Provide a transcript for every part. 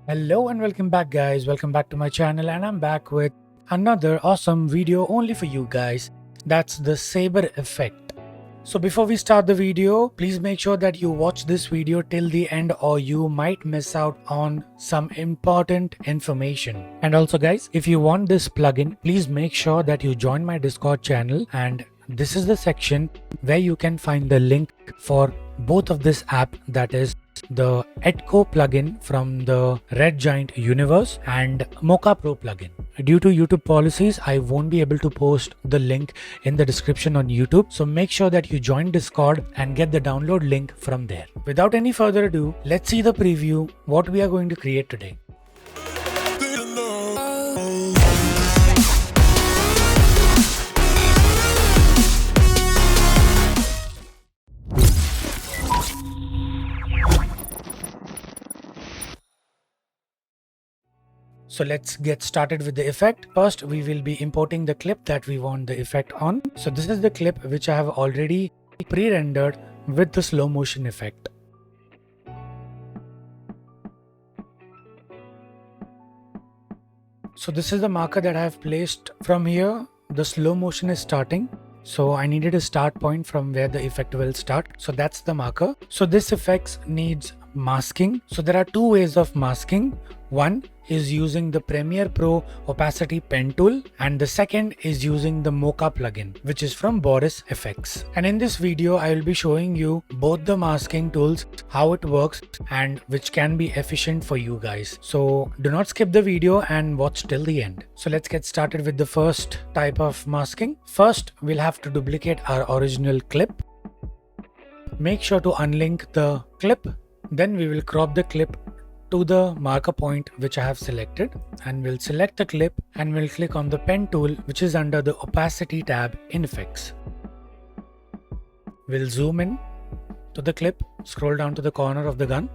Hello and welcome back guys, welcome back to my channel, and I'm back with another awesome video only for you guys. That's the saber effect. So before we start the video, please make sure that you watch this video till the end or you might miss out on some important information. And also guys, if you want this plugin, please make sure that you join my Discord channel, and this is the section where you can find the link for both of this app, that is the Edco plugin from the Red Giant universe and Mocha Pro plugin. Due to YouTube policies, I won't be able to post the link in the description on YouTube, so make sure that you join Discord and get the download link from there. Without any further ado, let's see the preview what we are going to create today. So let's get started with the effect. First, we will be importing the clip that we want the effect on. So this is the clip which I have already pre-rendered with the slow motion effect. So this is the marker that I have placed. From here, the slow motion is starting. So I needed a start point from where the effect will start. So that's the marker. So this effect needs masking. So there are two ways of masking. One is using the Premiere Pro opacity pen tool, and the second is using the Mocha plugin, which is from Boris FX. And in this video, I will be showing you both the masking tools, how it works, and which can be efficient for you guys. So do not skip the video and watch till the end. So let's get started with the first type of masking. First, we'll have to duplicate our original clip. Make sure to unlink the clip. Then we will crop the clip to the marker point which I have selected, and we'll select the clip and we'll click on the pen tool which is under the opacity tab in effects. We'll zoom in to the clip, scroll down to the corner of the gun,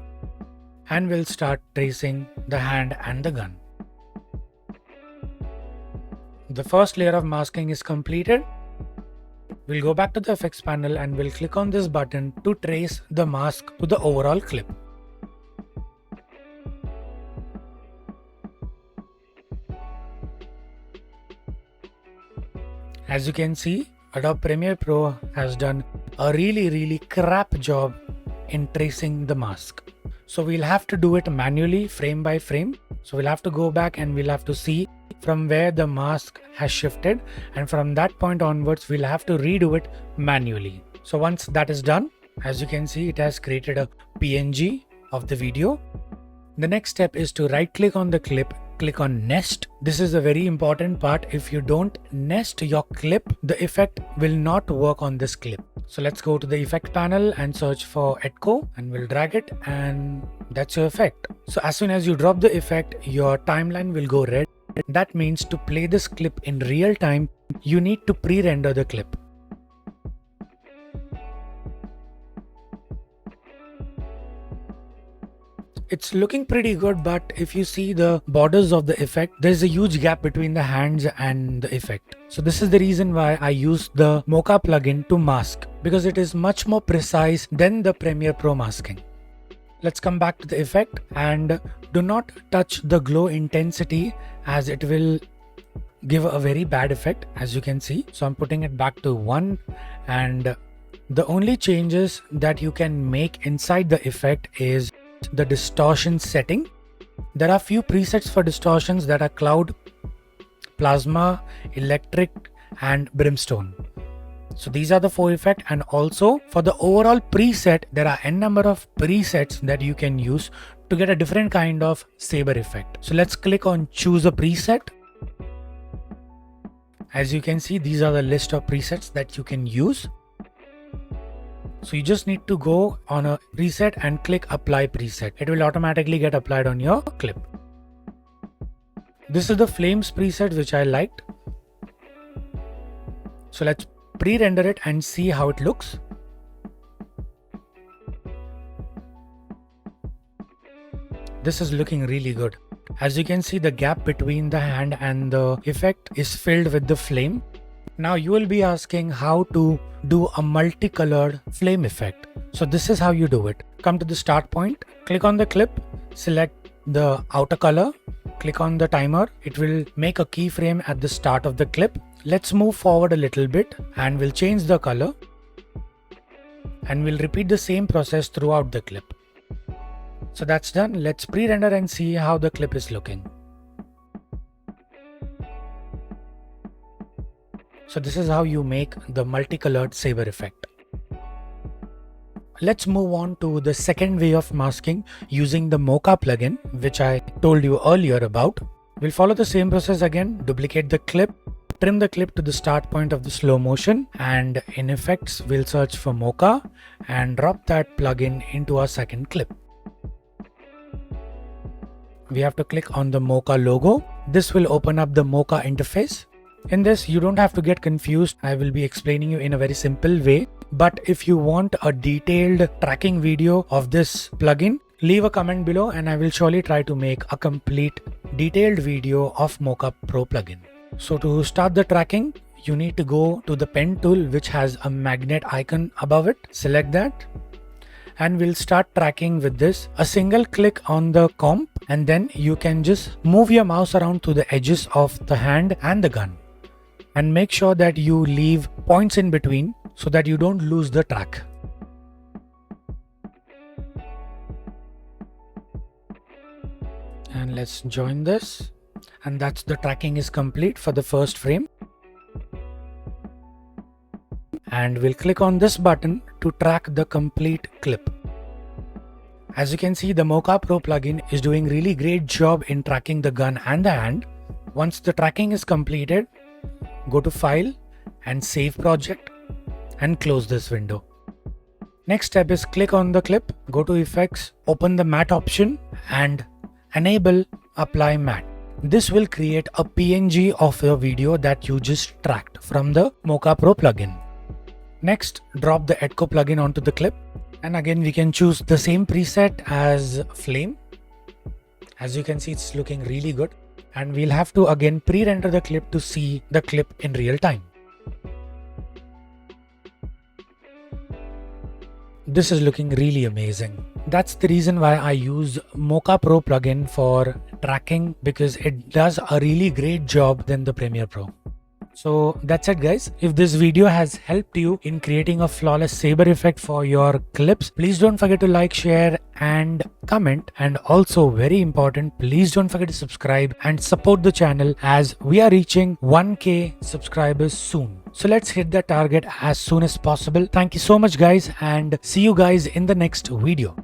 and we'll start tracing the hand and the gun. The first layer of masking is completed. We'll go back to the effects panel and we'll click on this button to trace the mask to the overall clip. As you can see, Adobe Premiere Pro has done a really crap job in tracing the mask. So we'll have to do it manually, frame by frame. So we'll have to go back and we'll have to see from where the mask has shifted, and from that point onwards we'll have to redo it manually. So once that is done, as you can see, it has created a PNG of the video. The next step is to right click on the clip, click on nest. This is a very important part. If you don't nest your clip, the effect will not work on this clip. So let's go to the effect panel and search for Edco, and we'll drag it, and that's your effect. So as soon as you drop the effect, your timeline will go red. That means to play this clip in real time, you need to pre-render the clip. It's looking pretty good, but if you see the borders of the effect, there's a huge gap between the hands and the effect. So this is the reason why I use the Mocha plugin to mask, because it is much more precise than the Premiere Pro masking. Let's come back to the effect, and do not touch the glow intensity as it will give a very bad effect, as you can see. So I'm putting it back to 1, and the only changes that you can make inside the effect is the distortion setting. There are few presets for distortions that are cloud, plasma, electric, and brimstone. So these are the 4 effects, and also for the overall preset, there are n number of presets that you can use to get a different kind of saber effect. So let's click on choose a preset. As you can see, these are the list of presets that you can use. So you just need to go on a preset and click apply preset. It will automatically get applied on your clip. This is the flames preset which I liked. So let's pre-render it and see how it looks. This is looking really good. As you can see, the gap between the hand and the effect is filled with the flame. Now you will be asking how to do a multicolored flame effect. So this is how you do it. Come to the start point, click on the clip, select the outer color, click on the timer. It will make a keyframe at the start of the clip. Let's move forward a little bit and we'll change the color. And we'll repeat the same process throughout the clip. So that's done. Let's pre-render and see how the clip is looking. So this is how you make the multicolored saber effect. Let's move on to the second way of masking using the Mocha plugin, which I told you earlier about. We'll follow the same process again, duplicate the clip, trim the clip to the start point of the slow motion, and in effects, we'll search for Mocha and drop that plugin into our second clip. We have to click on the Mocha logo. This will open up the Mocha interface. In this, you don't have to get confused. I will be explaining you in a very simple way. But if you want a detailed tracking video of this plugin, leave a comment below and I will surely try to make a complete detailed video of Mocha Pro plugin. So to start the tracking, you need to go to the pen tool which has a magnet icon above it. Select that and we'll start tracking with this. A single click on the comp and then you can just move your mouse around to the edges of the hand and the gun. And make sure that you leave points in between so that you don't lose the track. And let's join this. And that's the tracking is complete for the first frame. And we'll click on this button to track the complete clip. As you can see, the Mocha Pro plugin is doing really great job in tracking the gun and the hand. Once the tracking is completed, go to File and Save Project and close this window. Next step is click on the clip, go to Effects, open the matte option and enable Apply Matte. This will create a PNG of your video that you just tracked from the Mocha Pro plugin. Next, drop the Edco plugin onto the clip and again we can choose the same preset as Flame. As you can see, it's looking really good. And we'll have to again pre-render the clip to see the clip in real time. This is looking really amazing. That's the reason why I use Mocha Pro plugin for tracking, because it does a really great job than the Premiere Pro. So that's it guys. If this video has helped you in creating a flawless saber effect for your clips, please don't forget to like, share and comment. And also very important, please don't forget to subscribe and support the channel as we are reaching 1K subscribers soon. So let's hit the target as soon as possible. Thank you so much guys and see you guys in the next video.